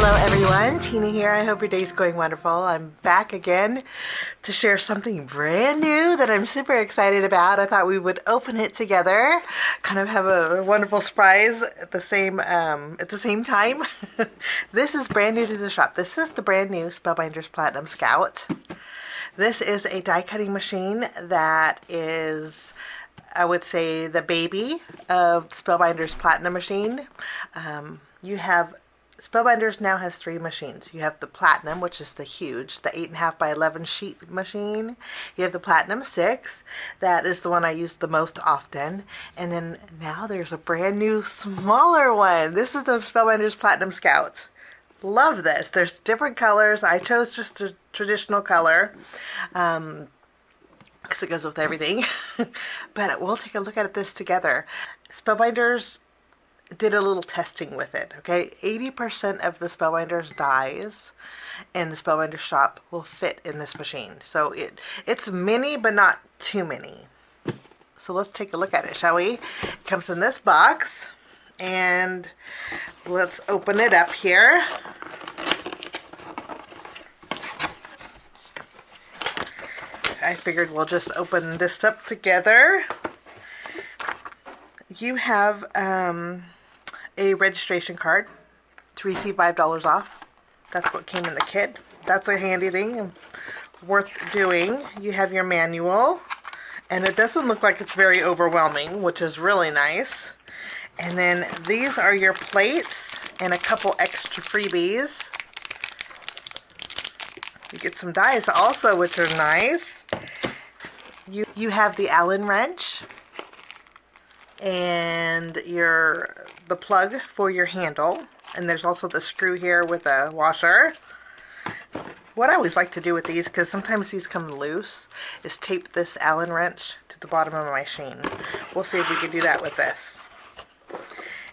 Hello everyone, Tina here. I hope your day's going wonderful. I'm back again to share something brand new that I'm super excited about. I thought we would open it together, kind of have a wonderful surprise at the same time. This is brand new to the shop. This is the brand new Spellbinders Platinum Scout. This is a die cutting machine that is, I would say, the baby of the Spellbinders Platinum machine. Spellbinders now has 3 machines. You have the Platinum, which is the huge, the 8.5 by 11 sheet machine. You have the Platinum 6, that is the one I use the most often. And then now there's a brand new smaller one. This is the Spellbinders Platinum Scout. Love this. There's different colors. I chose just the traditional color because it goes with everything. But we'll take a look at this together. Spellbinders did a little testing with it, okay? 80% of the Spellbinders dies in the Spellbinders shop will fit in this machine. So it's mini, but not too many. So let's take a look at it, shall we? It comes in this box, and let's open it up here. I figured we'll just open this up together. You have a registration card to receive $5 off. That's what came in the kit. That's a handy thing and worth doing. You have your manual, and it doesn't look like it's very overwhelming, which is really nice. And then these are your plates and a couple extra freebies. You get some dies also, which are nice. You have the Allen wrench and the plug for your handle, and there's also the screw here with a washer. What I always like to do with these, because sometimes these come loose, is tape this Allen wrench to the bottom of my machine. We'll see if we can do that with this.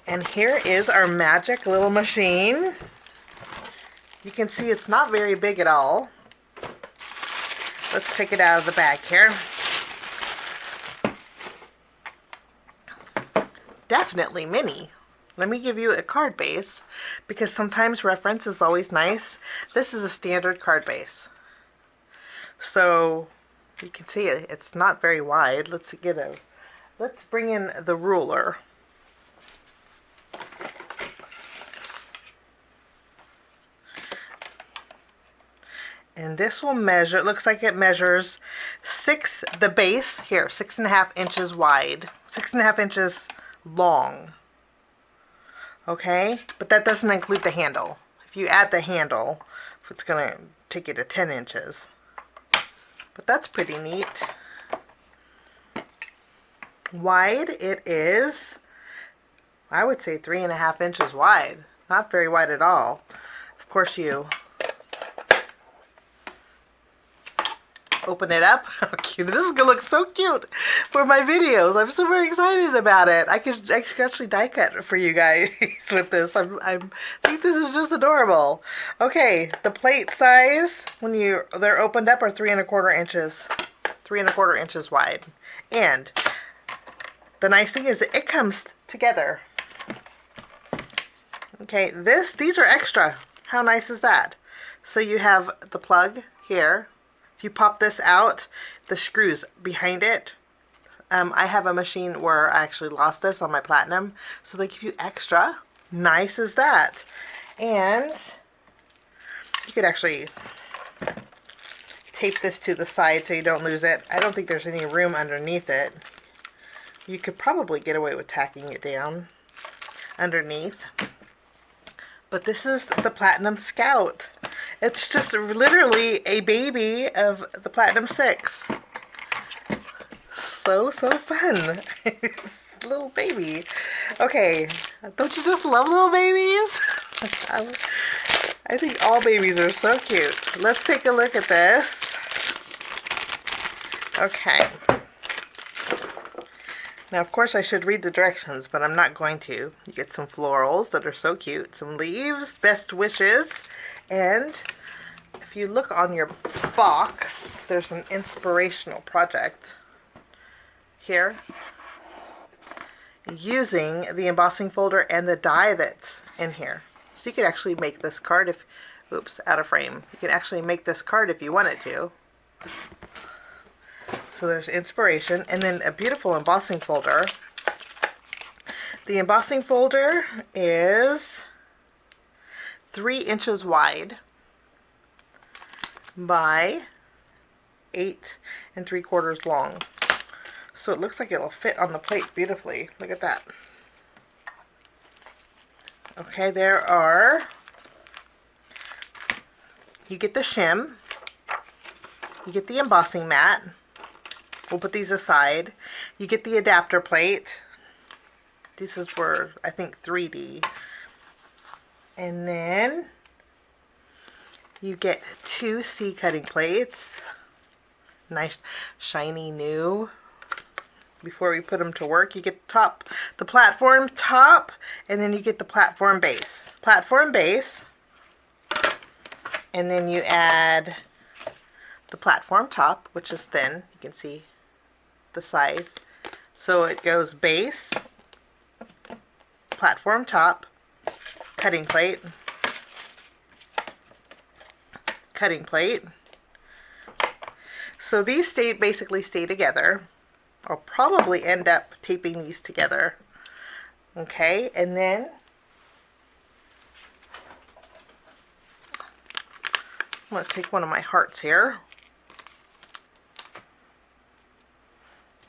And here is our magic little machine. You can see it's not very big at all. Let's take it out of the bag here. Definitely mini. Let me give you a card base, because sometimes reference is always nice. This is a standard card base. So you can see it's not very wide. Let's bring in the ruler. And this will measure, it looks like it measures the base here, 6.5 inches wide, 6.5 inches long. Okay, but that doesn't include the handle. If you add the handle, it's going to take you to 10 inches. But that's pretty neat. Wide, it is, I would say 3.5 inches wide. Not very wide at all. Of course, you open it up. How cute. This is gonna look so cute for my videos. I'm super excited about it. I could actually die cut for you guys with this. I think this is just adorable. Okay, the plate size when they're opened up are 3.25 inches. 3.25 inches wide. And the nice thing is that it comes together. Okay, these are extra. How nice is that? So you have the plug here. If you pop this out, the screws behind it. I have a machine where I actually lost this on my Platinum, so they give you extra. Nice as that. And you could actually tape this to the side so you don't lose it. I don't think there's any room underneath it. You could probably get away with tacking it down underneath. But this is the Platinum Scout. It's just literally a baby of the Platinum 6. So fun. It's a little baby. Okay, don't you just love little babies? I think all babies are so cute. Let's take a look at this. Okay. Now, of course, I should read the directions, but I'm not going to. You get some florals that are so cute, some leaves, best wishes, and if you look on your box, there's an inspirational project here using the embossing folder and the die that's in here. So you could actually make this card if, oops, out of frame. You can actually make this card if you wanted to. So there's inspiration, and then a beautiful embossing folder. The embossing folder is 3 inches wide by 8 3/4 long. So it looks like it'll fit on the plate beautifully. Look at that. Okay, there are, you get the shim, you get the embossing mat. We'll put these aside. You get the adapter plate. This is for, I think, 3D. And then you get 2 C cutting plates. Nice, shiny, new. Before we put them to work, you get the platform top, and then you get the platform base. Platform base, and then you add the platform top, which is thin. You can see the size. So it goes base, platform top, cutting plate, cutting plate. So these basically stay together. I'll probably end up taping these together. Okay, and then I'm going to take one of my hearts here.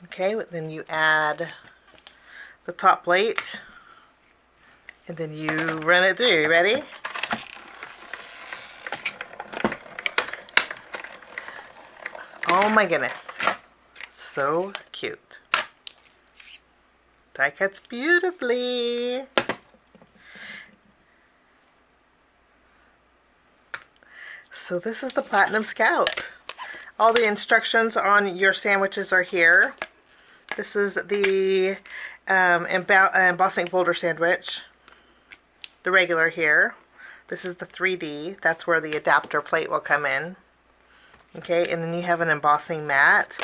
Okay, then you add the top plate, and then you run it through. You ready? Oh my goodness. So cute. Die cuts beautifully. So this is the Platinum Scout. All the instructions on your sandwiches are here. This is the embossing folder sandwich. The regular here. This is the 3D. That's where the adapter plate will come in. Okay, and then you have an embossing mat.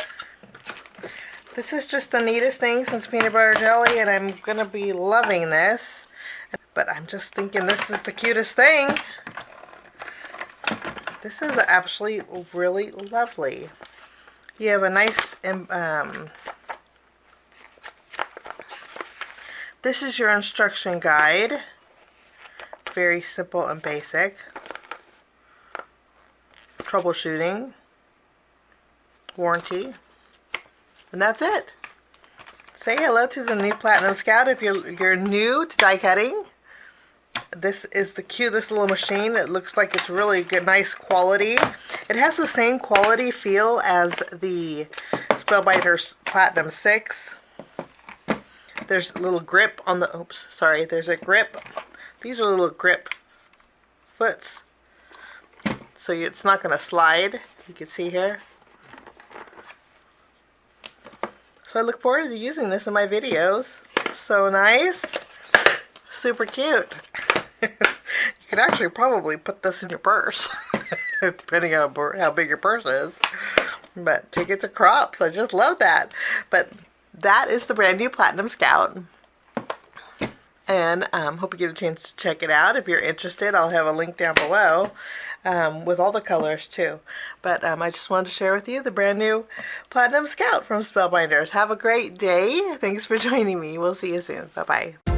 This is just the neatest thing since peanut butter jelly, and I'm going to be loving this. But I'm just thinking this is the cutest thing. This is actually really lovely. You have a nice, this is your instruction guide. Very simple and basic. Troubleshooting. Warranty. And that's it. Say hello to the new Platinum Scout if you're new to die cutting. This is the cutest little machine. It looks like it's really good, nice quality. It has the same quality feel as the Spellbinders Platinum 6. There's a little grip on the, oops, sorry, there's a grip. These are little grip foots. So it's not going to slide. You can see here. So I look forward to using this in my videos. So nice. Super cute. You could actually probably put this in your purse. Depending on how big your purse is. But take it to crops. I just love that. But that is the brand new Platinum Scout. And hope you get a chance to check it out. If you're interested, I'll have a link down below with all the colors too. But I just wanted to share with you the brand new Platinum Scout from Spellbinders. Have a great day. Thanks for joining me. We'll see you soon. Bye-bye.